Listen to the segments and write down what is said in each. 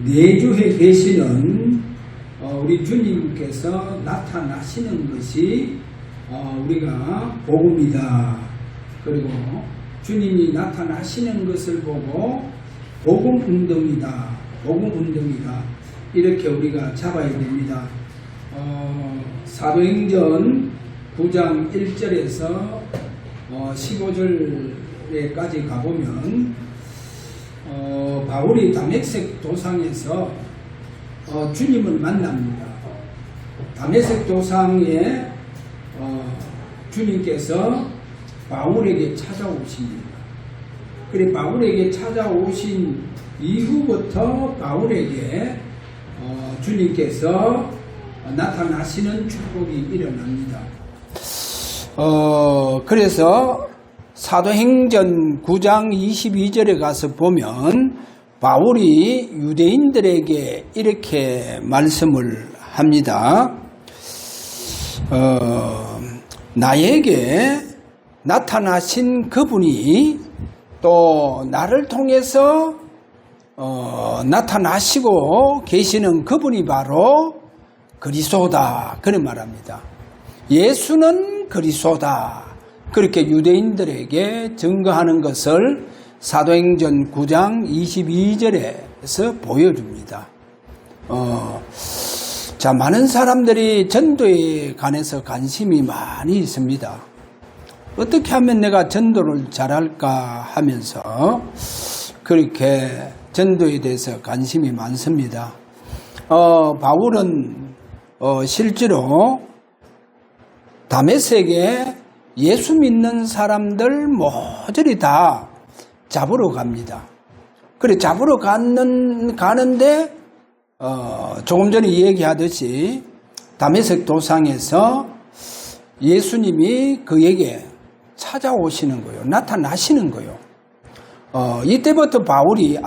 내주에 계시는 우리 주님께서 나타나시는 것이 우리가 복음이다. 그리고 주님이 나타나시는 것을 보고 복음운동이다. 복음운동이다. 이렇게 우리가 잡아야 됩니다. 사도행전 9장 1절에서 15절에까지 가보면 바울이 다메섹 도상에서 주님을 만납니다. 다메섹 도상에 주님께서 바울에게 찾아오십니다. 그래 바울에게 찾아오신 이후부터 바울에게 주님께서 나타나시는 축복이 일어납니다. 그래서 사도행전 9장 22절에 가서 보면 바울이 유대인들에게 이렇게 말씀을 합니다. 나에게 나타나신 그분이 또 나를 통해서 나타나시고 계시는 그분이 바로 그리스도다. 그런 말합니다. 예수는 그리스도다. 그렇게 유대인들에게 증거하는 것을 사도행전 9장 22절에서 보여줍니다. 자, 많은 사람들이 전도에 관해서 관심이 많이 있습니다. 어떻게 하면 내가 전도를 잘할까 하면서 그렇게 전도에 대해서 관심이 많습니다. 바울은 실제로 다메섹에 예수 믿는 사람들 모조리 다 잡으러 갑니다. 그래 잡으러 가는데 조금 전에 얘기하듯이 다메섹 도상에서 예수님이 그에게 찾아오시는 거예요. 나타나시는 거예요. 이때부터 바울이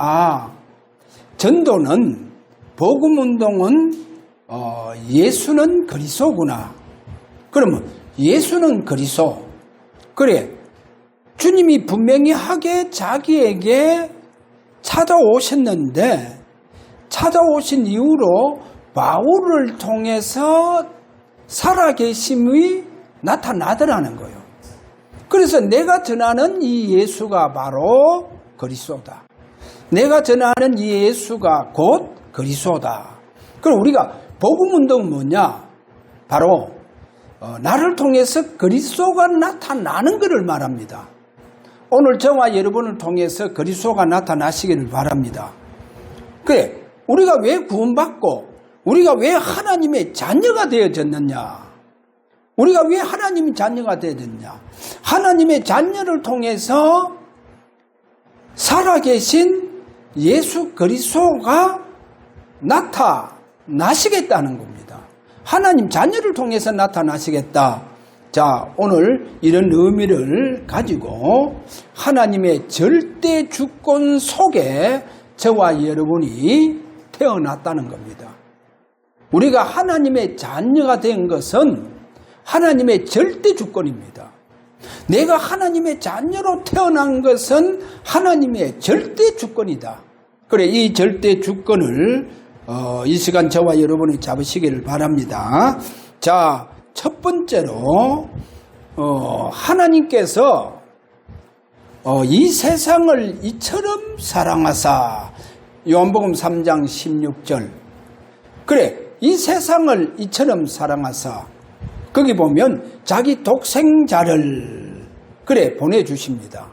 전도는 복음운동은 예수는 그리스도구나. 그러면 예수는 그리스도. 그래 주님이 분명히 하게 자기에게 찾아오셨는데 찾아오신 이후로 바울을 통해서 살아계심이 나타나더라는 거예요. 그래서 내가 전하는 이 예수가 바로 그리스도다. 내가 전하는 이 예수가 곧 그리스도다. 그럼 우리가 복음운동은 뭐냐? 바로 나를 통해서 그리스도가 나타나는 것을 말합니다. 오늘 저와 여러분을 통해서 그리스도가 나타나시기를 바랍니다. 그래, 우리가 왜 구원받고 우리가 왜 하나님의 자녀가 되어졌느냐? 우리가 왜 하나님의 자녀가 되어졌냐? 하나님의 자녀를 통해서 살아계신 예수 그리스도가 나타나시겠다는 겁니다. 하나님 자녀를 통해서 나타나시겠다. 자, 오늘 이런 의미를 가지고 하나님의 절대 주권 속에 저와 여러분이 태어났다는 겁니다. 우리가 하나님의 자녀가 된 것은 하나님의 절대 주권입니다. 내가 하나님의 자녀로 태어난 것은 하나님의 절대 주권이다. 그래, 이 절대 주권을 이 시간 저와 여러분이 잡으시기를 바랍니다. 자, 첫 번째로 하나님께서 이 세상을 이처럼 사랑하사 요한복음 3장 16절 그래 이 세상을 이처럼 사랑하사 거기 보면 자기 독생자를 그래 보내주십니다.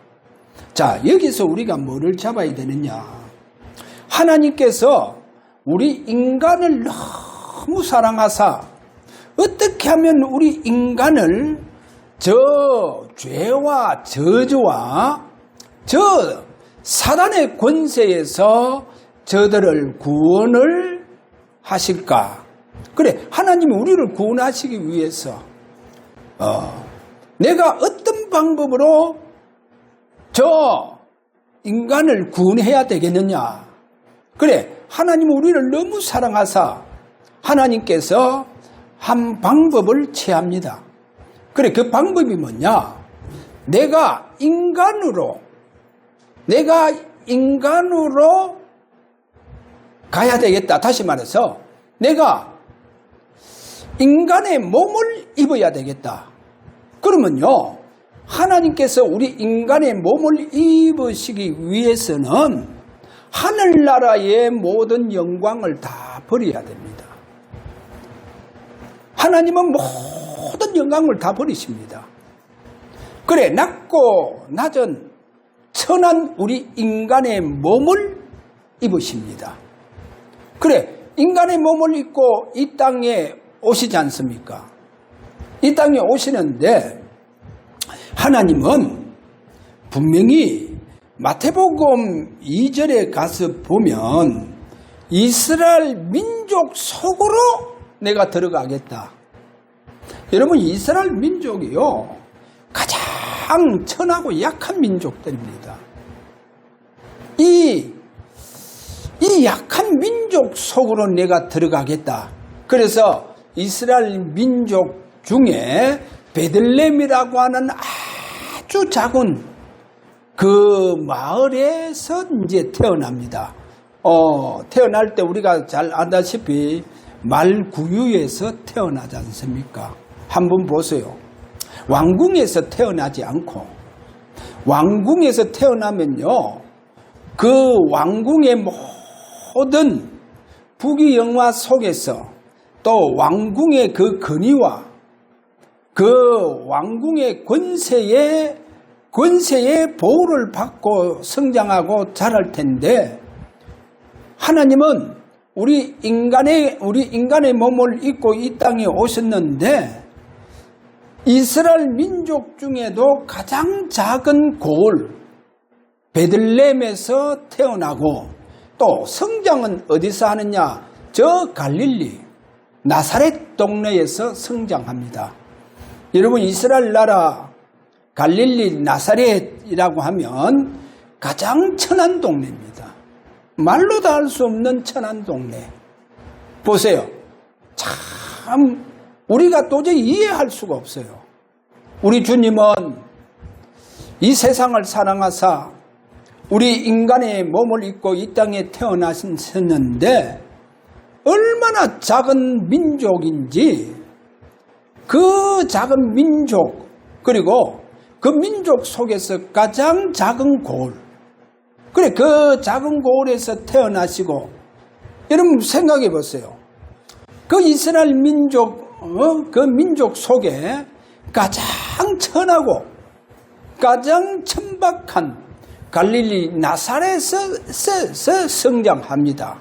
자, 여기서 우리가 뭐를 잡아야 되느냐? 하나님께서 우리 인간을 너무 사랑하사 어떻게 하면 우리 인간을 저 죄와 저주와 저 사단의 권세에서 저들을 구원을 하실까? 그래, 하나님이 우리를 구원하시기 위해서 내가 어떤 방법으로 저 인간을 구원해야 되겠느냐? 그래, 하나님은 우리를 너무 사랑하사 하나님께서 한 방법을 취합니다. 그래, 그 방법이 뭐냐? 내가 인간으로 가야 되겠다. 다시 말해서 내가 인간의 몸을 입어야 되겠다. 그러면요, 하나님께서 우리 인간의 몸을 입으시기 위해서는 하늘나라의 모든 영광을 다 버려야 됩니다. 하나님은 모든 영광을 다 버리십니다. 그래, 낮고 낮은 천한 우리 인간의 몸을 입으십니다. 그래, 인간의 몸을 입고 이 땅에 오시지 않습니까? 이 땅에 오시는데 하나님은 분명히 마태복음 2절에 가서 보면 이스라엘 민족 속으로 내가 들어가겠다. 여러분, 이스라엘 민족이요, 가장 천하고 약한 민족들입니다. 이 약한 민족 속으로 내가 들어가겠다. 그래서 이스라엘 민족 중에 베들레헴이라고 하는 아주 작은 그 마을에서 이제 태어납니다. 태어날 때 우리가 잘 알다시피 말구유에서 태어나지 않습니까? 한번 보세요. 왕궁에서 태어나지 않고, 왕궁에서 태어나면요, 그 왕궁의 모든 부귀영화 속에서 또 왕궁의 그 권위와 그 왕궁의 권세의 보호를 받고 성장하고 자랄 텐데, 하나님은 우리 인간의 몸을 입고 이 땅에 오셨는데 이스라엘 민족 중에도 가장 작은 고을 베들레헴에서 태어나고, 또 성장은 어디서 하느냐? 저 갈릴리 나사렛 동네에서 성장합니다. 여러분, 이스라엘 나라 갈릴리 나사렛이라고 하면 가장 천한 동네입니다. 말로 다 할 수 없는 천한 동네. 보세요. 참 우리가 도저히 이해할 수가 없어요. 우리 주님은 이 세상을 사랑하사 우리 인간의 몸을 입고 이 땅에 태어나셨는데 얼마나 작은 민족인지, 그 작은 민족, 그리고 그 민족 속에서 가장 작은 고을, 그래, 그 작은 고을에서 태어나시고, 여러분 생각해 보세요. 그 이스라엘 민족, 그 민족 속에 가장 천하고 가장 천박한 갈릴리 나사렛에서 성장합니다.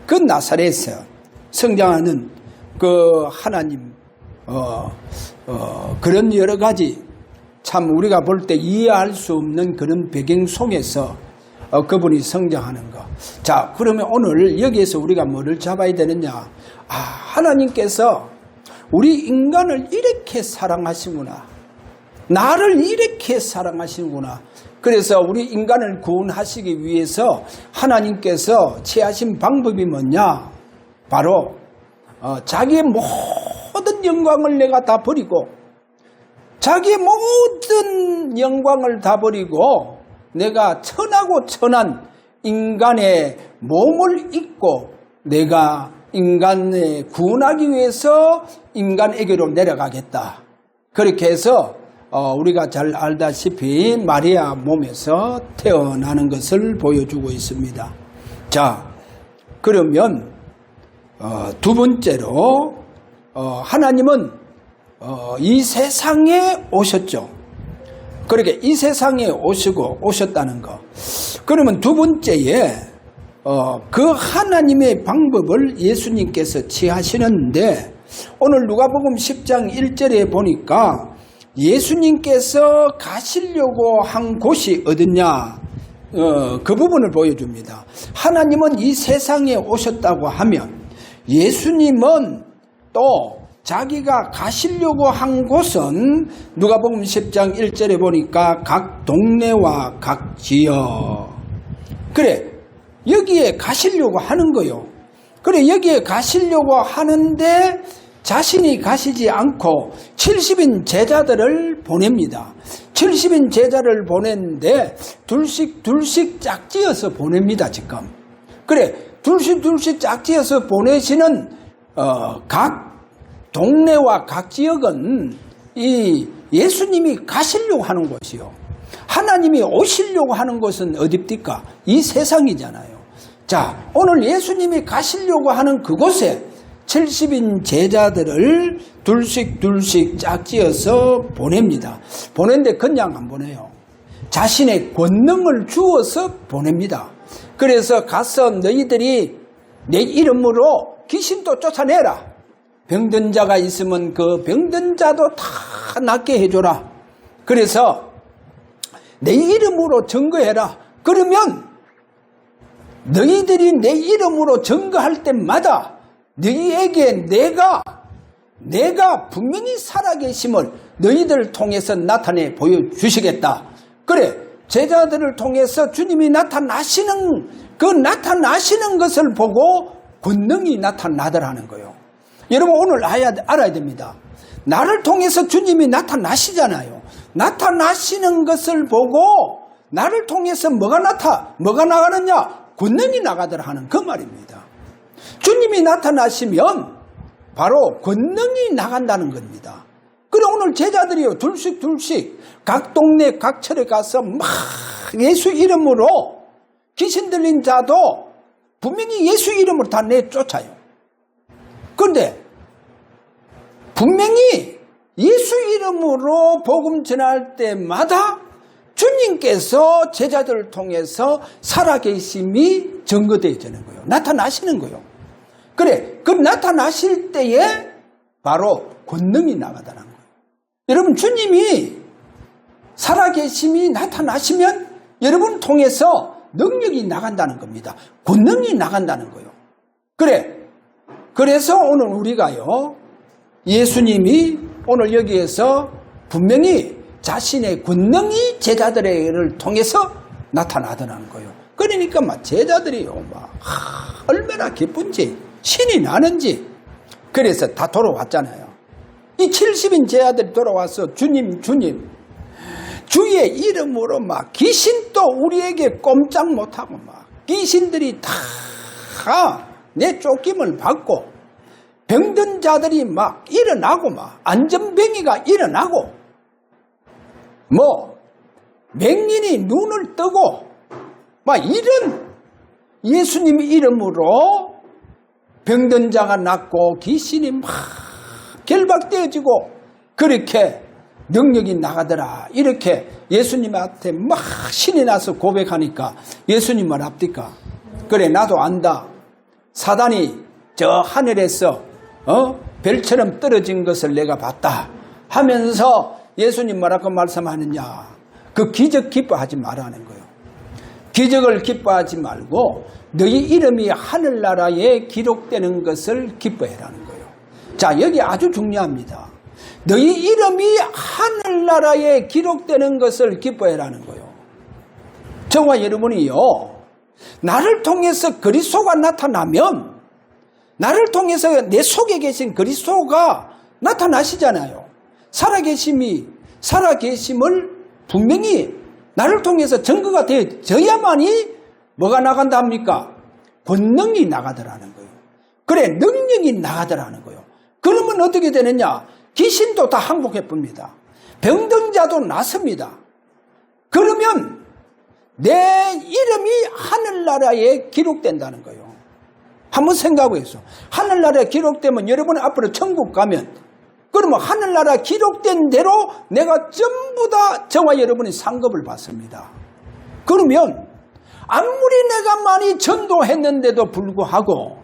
그 나사렛에서 성장하는 그 하나님, 그런 여러 가지 참 우리가 볼 때 이해할 수 없는 그런 배경 속에서 그분이 성장하는 것. 자, 그러면 오늘 여기에서 우리가 뭐를 잡아야 되느냐? 하나님께서 우리 인간을 이렇게 사랑하시구나. 나를 이렇게 사랑하시는구나. 그래서 우리 인간을 구원하시기 위해서 하나님께서 취하신 방법이 뭐냐? 바로 자기의 모든 영광을 내가 다 버리고, 자기의 모든 영광을 다 버리고 내가 천하고 천한 인간의 몸을 입고 내가 인간을 구원하기 위해서 인간에게로 내려가겠다. 그렇게 해서 우리가 잘 알다시피 마리아 몸에서 태어나는 것을 보여주고 있습니다. 자, 그러면 두 번째로 하나님은 이 세상에 오셨죠. 그렇게 이 세상에 오셨다는 거. 그러면 두 번째에 그 하나님의 방법을 예수님께서 취하시는데, 오늘 누가복음 10장 1절에 보니까 예수님께서 가시려고 한 곳이 어디냐, 그 부분을 보여줍니다. 하나님은 이 세상에 오셨다고 하면 예수님은 또 자기가 가시려고 한 곳은 누가복음 10장 1절에 보니까 각 동네와 각 지역. 그래, 여기에 가시려고 하는 거요. 그래, 여기에 가시려고 하는데 자신이 가시지 않고 70인 제자들을 보냅니다. 70인 제자를 보냈는데 둘씩 짝지어서 보냅니다, 지금. 그래, 둘씩 짝지어서 보내시는 각 동네와 각 지역은 이 예수님이 가시려고 하는 곳이요. 하나님이 오시려고 하는 곳은 어디입니까? 이 세상이잖아요. 자, 오늘 예수님이 가시려고 하는 그곳에 70인 제자들을 둘씩 짝지어서 보냅니다. 보낸데 그냥 안 보내요. 자신의 권능을 주어서 보냅니다. 그래서 가서 너희들이 내 이름으로 귀신도 쫓아내라. 병든 자가 있으면 그 병든 자도 다 낫게 해줘라. 그래서 내 이름으로 증거해라. 그러면 너희들이 내 이름으로 증거할 때마다 너희에게 내가 분명히 살아계심을 너희들을 통해서 나타내 보여주시겠다. 그래, 제자들을 통해서 주님이 나타나시는 것을 보고 권능이 나타나더라는 거예요. 여러분, 오늘 알아야 됩니다. 나를 통해서 주님이 나타나시잖아요. 나타나시는 것을 보고 나를 통해서 뭐가 나가느냐? 권능이 나가더라 하는 그 말입니다. 주님이 나타나시면 바로 권능이 나간다는 겁니다. 그래, 오늘 제자들이요, 둘씩 각 동네 각처에 가서 막 예수 이름으로 귀신 들린 자도 분명히 예수 이름으로 다 내쫓아요. 그런데 분명히 예수 이름으로 복음 전할 때마다 주님께서 제자들을 통해서 살아계심이 증거되어지는 거예요. 나타나시는 거예요. 그래, 그 나타나실 때에 바로 권능이 나가다는 거예요. 여러분, 주님이 살아계심이 나타나시면 여러분 통해서 능력이 나간다는 겁니다. 권능이 나간다는 거예요. 그래, 그래서 오늘 우리가요, 예수님이 오늘 여기에서 분명히 자신의 권능이 제자들을 통해서 나타나더라는 거예요. 그러니까 막 제자들이요, 얼마나 기쁜지, 신이 나는지. 그래서 다 돌아왔잖아요. 이 70인 제자들이 돌아와서 주님, 주의 이름으로 막 귀신도 우리에게 꼼짝 못하고 막 귀신들이 다 내 쫓김을 받고 병든 자들이 막 일어나고 막 안전병이가 일어나고 뭐 맹인이 눈을 뜨고 막 이런 예수님 이름으로 병든 자가 낫고 귀신이 막 결박되어지고 그렇게 능력이 나가더라. 이렇게 예수님한테 막 신이 나서 고백하니까 예수님 말 합니까? 그래, 나도 안다. 사단이 저 하늘에서 별처럼 떨어진 것을 내가 봤다 하면서 예수님 뭐라고 말씀하느냐? 그 기적 기뻐하지 말라는 거예요. 기적을 기뻐하지 말고 너희 이름이 하늘나라에 기록되는 것을 기뻐해라는 거예요. 자, 여기 아주 중요합니다. 너희 이름이 하늘나라에 기록되는 것을 기뻐해라는 거예요. 저와 여러분이요, 나를 통해서 그리스도가 나타나면 나를 통해서 내 속에 계신 그리스도가 나타나시잖아요. 살아계심을 분명히 나를 통해서 증거가 되어져야만이 뭐가 나간다 합니까? 권능이 나가더라는 거예요. 그래, 능력이 나가더라는 거예요. 그러면 어떻게 되느냐? 귀신도 다 항복해 봅니다. 병든 자도 낫습니다. 그러면 내 이름이 하늘나라에 기록된다는 거예요. 한번 생각해보세요. 하늘나라에 기록되면 여러분 앞으로 천국 가면 그러면 하늘나라 기록된 대로 내가 전부 다 저와 여러분이 상급을 받습니다. 그러면 아무리 내가 많이 전도했는데도 불구하고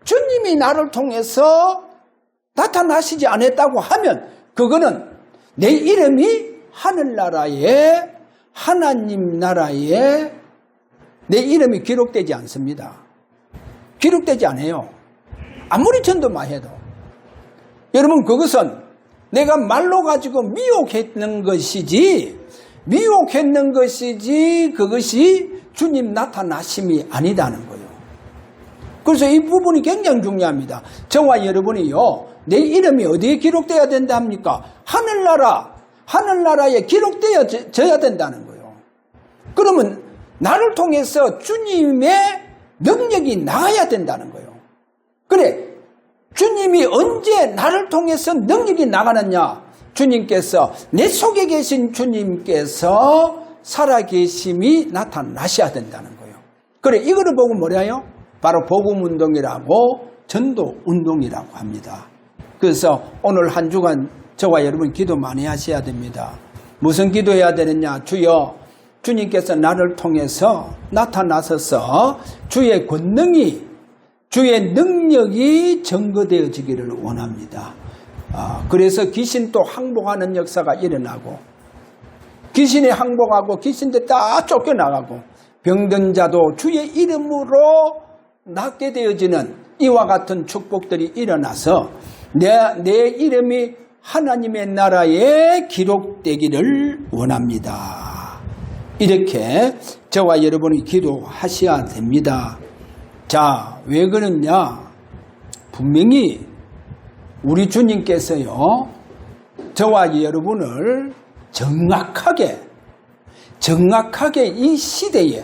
주님이 나를 통해서 나타나시지 않았다고 하면 그거는 내 이름이 하늘나라에 하나님 나라에 내 이름이 기록되지 않습니다. 기록되지 않아요. 아무리 전도만 해도. 여러분, 그것은 내가 말로 가지고 미혹했는 것이지 그것이 주님 나타나심이 아니다는 거예요. 그래서 이 부분이 굉장히 중요합니다. 저와 여러분이요, 내 이름이 어디에 기록되어야 된다 합니까? 하늘나라에 기록되어져야 된다는 거예요. 그러면 나를 통해서 주님의 능력이 나가야 된다는 거예요. 그래, 주님이 언제 나를 통해서 능력이 나가느냐? 주님께서, 내 속에 계신 주님께서 살아계심이 나타나셔야 된다는 거예요. 그래, 이거를 보고 뭐래요? 바로 복음운동이라고, 전도운동이라고 합니다. 그래서 오늘 한 주간 저와 여러분 기도 많이 하셔야 됩니다. 무슨 기도해야 되느냐? 주여, 주님께서 나를 통해서 나타나셔서 주의 권능이, 주의 능력이 증거되어지기를 원합니다. 그래서 귀신 또 항복하는 역사가 일어나고, 귀신이 항복하고 귀신들 다 쫓겨나가고, 병든 자도 주의 이름으로 낫게 되어지는 이와 같은 축복들이 일어나서 내 이름이 하나님의 나라에 기록되기를 원합니다. 이렇게 저와 여러분이 기도하셔야 됩니다. 자, 왜 그러냐? 분명히 우리 주님께서요, 저와 여러분을 정확하게 이 시대에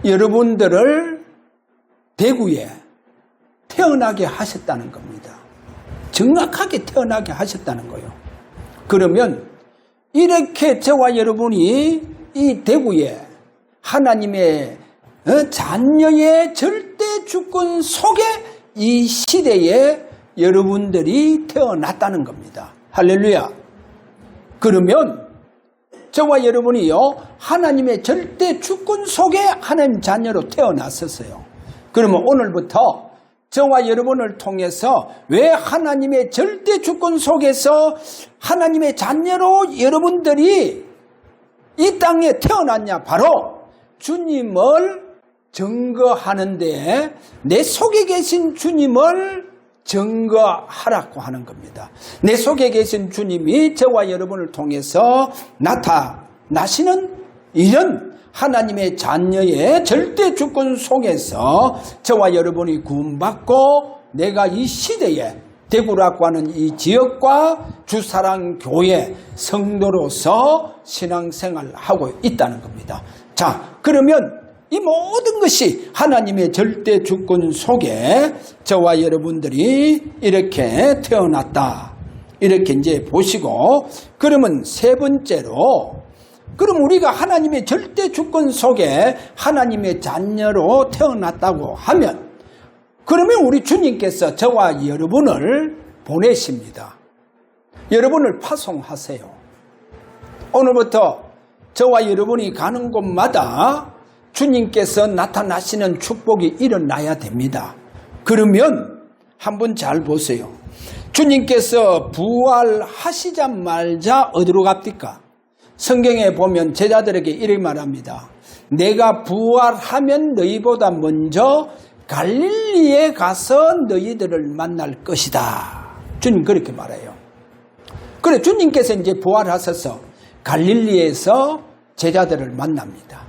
여러분들을 대구에 태어나게 하셨다는 겁니다. 정확하게 태어나게 하셨다는 거예요. 그러면 이렇게 저와 여러분이 이 대구에 하나님의 자녀의 절대 주권 속에 이 시대에 여러분들이 태어났다는 겁니다. 할렐루야. 그러면 저와 여러분이요, 하나님의 절대 주권 속에 하나님 자녀로 태어났었어요. 그러면 오늘부터 저와 여러분을 통해서 왜 하나님의 절대 주권 속에서 하나님의 자녀로 여러분들이 이 땅에 태어났냐? 바로 주님을 증거하는데 내 속에 계신 주님을 증거하라고 하는 겁니다. 내 속에 계신 주님이 저와 여러분을 통해서 나타나시는 이런 하나님의 자녀의 절대 주권 속에서 저와 여러분이 구원받고 내가 이 시대에 대구라고 하는 이 지역과 주사랑교회 성도로서 신앙생활을 하고 있다는 겁니다. 자, 그러면 이 모든 것이 하나님의 절대 주권 속에 저와 여러분들이 이렇게 태어났다. 이렇게 이제 보시고, 그러면 세 번째로, 그럼 우리가 하나님의 절대 주권 속에 하나님의 자녀로 태어났다고 하면, 그러면 우리 주님께서 저와 여러분을 보내십니다. 여러분을 파송하세요. 오늘부터 저와 여러분이 가는 곳마다 주님께서 나타나시는 축복이 일어나야 됩니다. 그러면 한번 잘 보세요. 주님께서 부활하시자마자 어디로 갑니까? 성경에 보면 제자들에게 이렇게 말합니다. 내가 부활하면 너희보다 먼저 갈릴리에 가서 너희들을 만날 것이다. 주님 그렇게 말해요. 그래, 주님께서 이제 부활하셔서 갈릴리에서 제자들을 만납니다.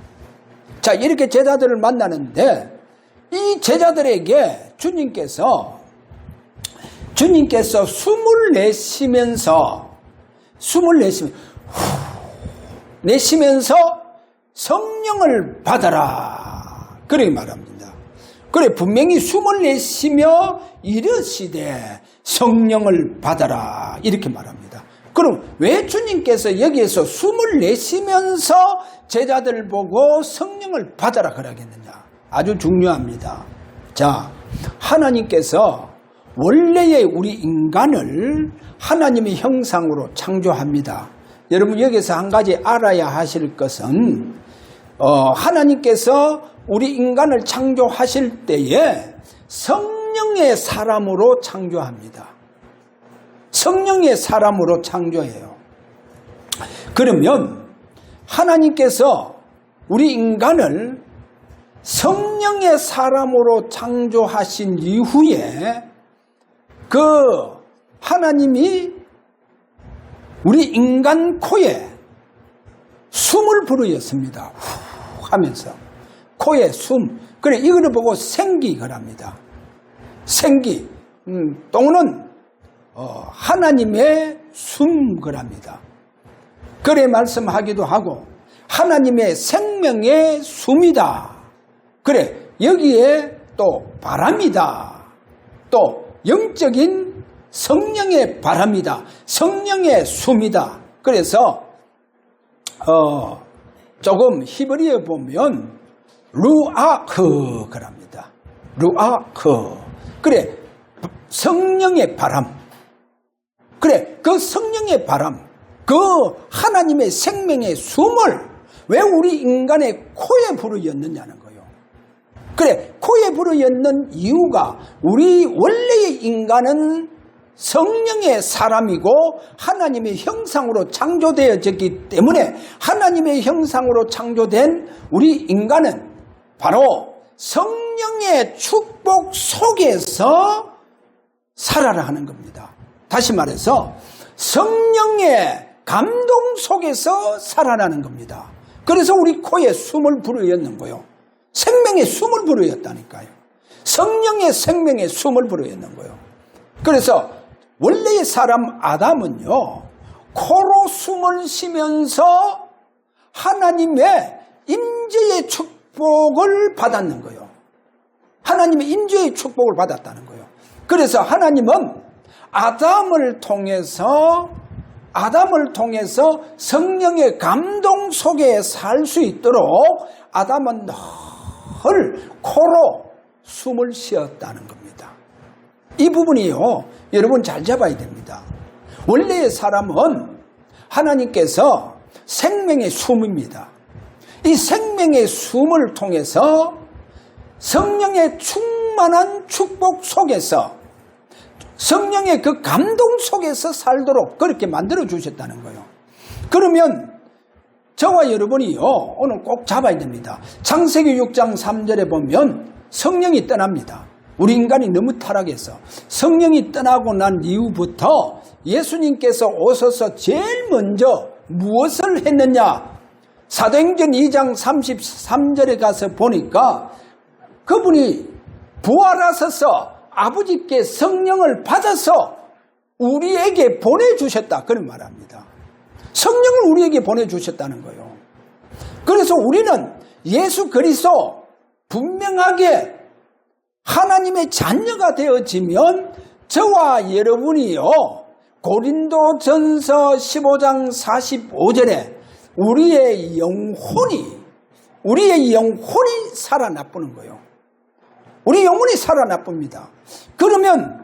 자, 이렇게 제자들을 만나는데 이 제자들에게 주님께서 숨을 내쉬면서 성령을 받아라. 그렇게 말합니다. 그래, 분명히 숨을 내쉬며 이르시되 성령을 받아라. 이렇게 말합니다. 그럼 왜 주님께서 여기에서 숨을 내쉬면서 제자들을 보고 성령을 받아라 그러겠느냐? 아주 중요합니다. 자, 하나님께서 원래의 우리 인간을 하나님의 형상으로 창조합니다. 여러분 여기서 한 가지 알아야 하실 것은 하나님께서 우리 인간을 창조하실 때에 성령의 사람으로 창조합니다. 성령의 사람으로 창조해요. 그러면 하나님께서 우리 인간을 성령의 사람으로 창조하신 이후에 그 하나님이 우리 인간 코에 숨을 불어였습니다. 후 하면서 코에 숨. 그래, 이거를 보고 생기 그럽니다. 생기 또는 하나님의 숨 그럽니다. 그래 말씀하기도 하고, 하나님의 생명의 숨이다. 그래, 여기에 또 바람이다. 또 영적인 성령의 바람이다. 성령의 숨이다. 그래서 조금 히브리어 보면 루아크 그럽니다. 루아크. 그래, 성령의 바람. 그래, 그 성령의 바람, 그 하나님의 생명의 숨을 왜 우리 인간의 코에 불어넣느냐는 거예요. 그래, 코에 불어넣는 이유가 우리 원래의 인간은 성령의 사람이고 하나님의 형상으로 창조되어졌기 때문에 하나님의 형상으로 창조된 우리 인간은 바로 성령의 축복 속에서 살아라 하는 겁니다. 다시 말해서 성령의 감동 속에서 살아나는 겁니다. 그래서 우리 코에 숨을 불어넣는 거예요. 생명의 숨을 불어넣었다니까요. 성령의 생명의 숨을 불어넣는 거예요. 그래서 원래의 사람 아담은요, 코로 숨을 쉬면서 하나님의 임재의 축복을 받았는 거예요. 하나님의 임재의 축복을 받았다는 거예요. 그래서 하나님은 아담을 통해서 성령의 감동 속에 살 수 있도록 아담은 늘 코로 숨을 쉬었다는 겁니다. 이 부분이요, 여러분 잘 잡아야 됩니다. 원래의 사람은 하나님께서 생명의 숨입니다. 이 생명의 숨을 통해서 성령의 충만한 축복 속에서 성령의 그 감동 속에서 살도록 그렇게 만들어 주셨다는 거예요. 그러면 저와 여러분이요, 오늘 꼭 잡아야 됩니다. 창세기 6장 3절에 보면 성령이 떠납니다. 우리 인간이 너무 타락해서 성령이 떠나고 난 이후부터 예수님께서 오셔서 제일 먼저 무엇을 했느냐? 사도행전 2장 33절에 가서 보니까 그분이 부활하셔서 아버지께 성령을 받아서 우리에게 보내주셨다, 그런 말합니다. 성령을 우리에게 보내주셨다는 거예요. 그래서 우리는 예수 그리스도 분명하게 하나님의 자녀가 되어지면 저와 여러분이요, 고린도전서 15장 45절에 우리의 영혼이 살아나쁘는 거예요. 우리 영혼이 살아나쁩니다. 그러면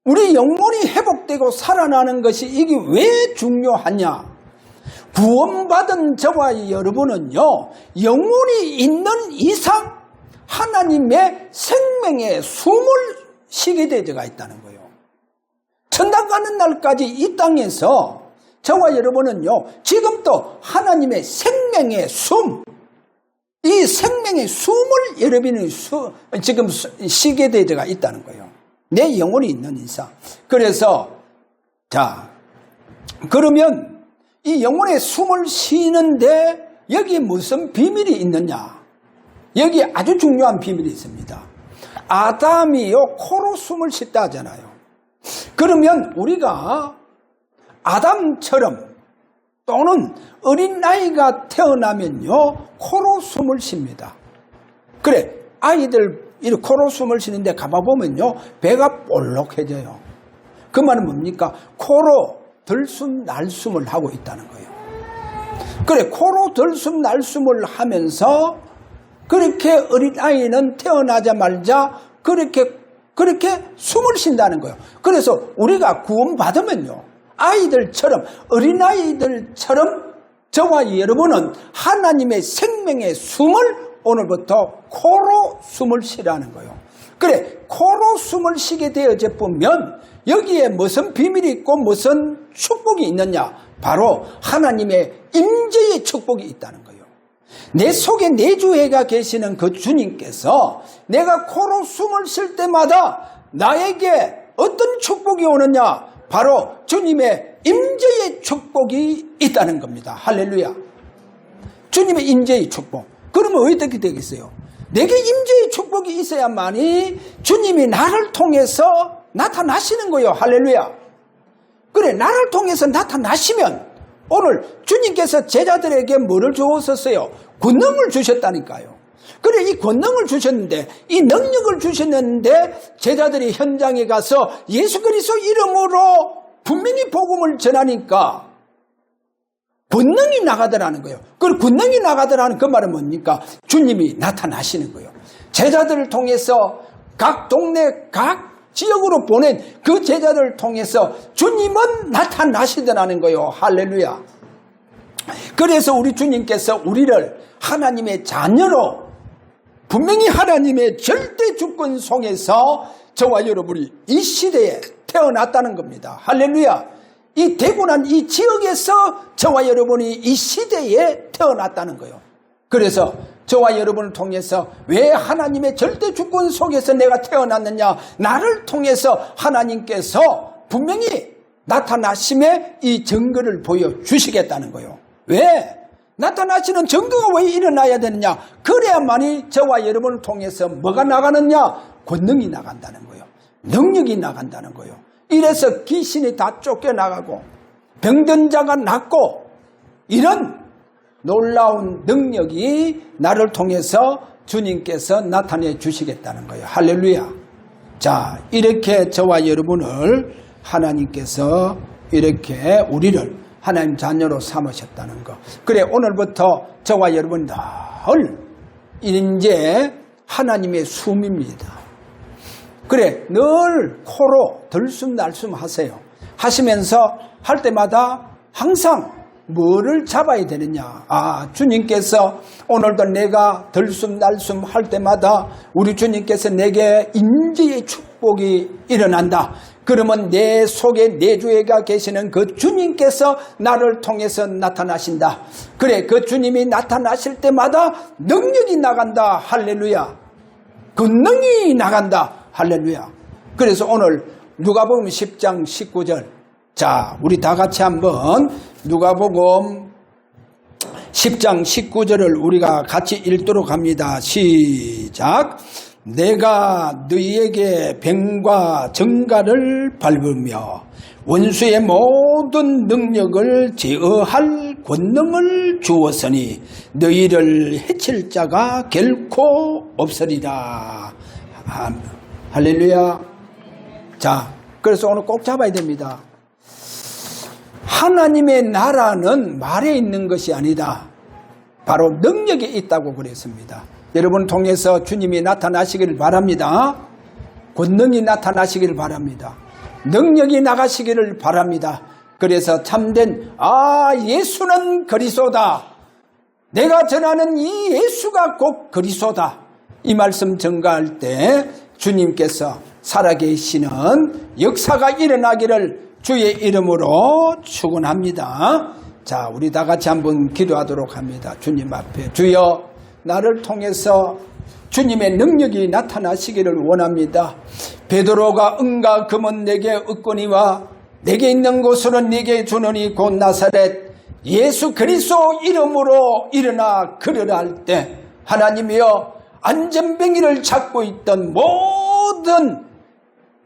우리 영혼이 회복되고 살아나는 것이 이게 왜 중요하냐? 구원받은 저와 여러분은요, 영혼이 있는 이상 하나님의 생명의 숨을 쉬게 되어가 있다는 거예요. 천당 가는 날까지 이 땅에서 저와 여러분은요, 지금도 하나님의 생명의 숨, 이 생명의 숨을 여러분이 지금 쉬게 되어가 있다는 거예요. 내 영혼이 있는 이상. 그래서 그러면 이 영혼의 숨을 쉬는데 여기 무슨 비밀이 있느냐? 여기 아주 중요한 비밀이 있습니다. 아담이요, 코로 숨을 쉰다 하잖아요. 그러면 우리가 아담처럼 또는 어린 아이가 태어나면요, 코로 숨을 쉽니다. 그래, 아이들 이렇게 코로 숨을 쉬는데 가봐보면요, 배가 볼록해져요. 그 말은 뭡니까? 코로 들숨 날숨을 하고 있다는 거예요. 그래, 코로 들숨 날숨을 하면서 그렇게 어린아이는 태어나자마자 그렇게 숨을 쉰다는 거예요. 그래서 우리가 구원받으면요, 아이들처럼, 어린아이들처럼 저와 여러분은 하나님의 생명의 숨을 오늘부터 코로 숨을 쉬라는 거예요. 그래, 코로 숨을 쉬게 되어져 보면 여기에 무슨 비밀이 있고 무슨 축복이 있느냐? 바로 하나님의 임재의 축복이 있다는 거예요. 내 속에 내주해가 계시는 그 주님께서 내가 코로 숨을 쉴 때마다 나에게 어떤 축복이 오느냐? 바로 주님의 임재의 축복이 있다는 겁니다. 할렐루야. 주님의 임재의 축복. 그러면 어떻게 되겠어요? 내게 임재의 축복이 있어야만이 주님이 나를 통해서 나타나시는 거예요. 할렐루야. 그래, 나를 통해서 나타나시면 오늘 주님께서 제자들에게 뭐를 주었었어요? 권능을 주셨다니까요. 그래, 이 권능을 주셨는데, 이 능력을 주셨는데 제자들이 현장에 가서 예수 그리스도 이름으로 분명히 복음을 전하니까 권능이 나가더라는 거예요. 그 권능이 나가더라는 그 말은 뭡니까? 주님이 나타나시는 거예요. 제자들을 통해서 각 동네, 각 지역으로 보낸 그 제자들을 통해서 주님은 나타나시더라는 거예요. 할렐루야. 그래서 우리 주님께서 우리를 하나님의 자녀로, 분명히 하나님의 절대 주권 속에서 저와 여러분이 이 시대에 태어났다는 겁니다. 할렐루야. 이 대구난 이 지역에서 저와 여러분이 이 시대에 태어났다는 거예요. 그래서 저와 여러분을 통해서 왜 하나님의 절대 주권 속에서 내가 태어났느냐? 나를 통해서 하나님께서 분명히 나타나심의 이 증거를 보여주시겠다는 거예요. 왜? 나타나시는 증거가 왜 일어나야 되느냐? 그래야만이 저와 여러분을 통해서 뭐가 나가느냐? 권능이 나간다는 거예요. 능력이 나간다는 거예요. 이래서 귀신이 다 쫓겨나가고 병든 자가 낫고 이런 놀라운 능력이 나를 통해서 주님께서 나타내 주시겠다는 거예요. 할렐루야. 자, 이렇게 저와 여러분을 하나님께서 이렇게 우리를 하나님 자녀로 삼으셨다는 거. 그래, 오늘부터 저와 여러분 늘 이제 하나님의 숨입니다. 그래, 늘 코로 들숨날숨 하세요. 하시면서 할 때마다 항상 뭐를 잡아야 되느냐? 주님께서 오늘도 내가 들숨날숨 할 때마다 우리 주님께서 내게 인지의 축복이 일어난다. 그러면 내 속에 내주에가 계시는 그 주님께서 나를 통해서 나타나신다. 그래, 그 주님이 나타나실 때마다 능력이 나간다. 할렐루야. 권능이 나간다. 할렐루야. 그래서 오늘 누가복음 10장 19절. 자, 우리 다 같이 한번 누가복음 10장 19절을 우리가 같이 읽도록 합니다. 시작. 내가 너희에게 병과 정가를 밟으며 원수의 모든 능력을 제어할 권능을 주었으니 너희를 해칠 자가 결코 없으리라. 할렐루야. 자, 그래서 오늘 꼭 잡아야 됩니다. 하나님의 나라는 말에 있는 것이 아니다. 바로 능력에 있다고 그랬습니다. 여러분 통해서 주님이 나타나시기를 바랍니다. 권능이 나타나시기를 바랍니다. 능력이 나가시기를 바랍니다. 그래서 참된 예수는 그리스도다. 내가 전하는 이 예수가 꼭 그리스도다. 이 말씀 전가할 때 주님께서 살아계시는 역사가 일어나기를 주의 이름으로 축원합니다. 자, 우리 다 같이 한번 기도하도록 합니다. 주님 앞에 주여, 나를 통해서 주님의 능력이 나타나시기를 원합니다. 베드로가 은과 금은 내게 얻거니와 내게 있는 곳으로 네게 주노니 곧 나사렛 예수 그리스도 이름으로 일어나 걸으라 할 때 하나님이여, 안전병기를 잡고 있던 모든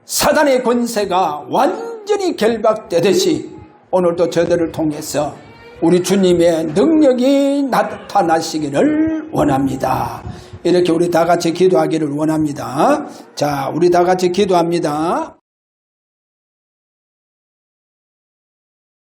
사단의 권세가 완전히 결박되듯이 오늘도 저들을 통해서 우리 주님의 능력이 나타나시기를 원합니다. 이렇게 우리 다 같이 기도하기를 원합니다. 자, 우리 다 같이 기도합니다.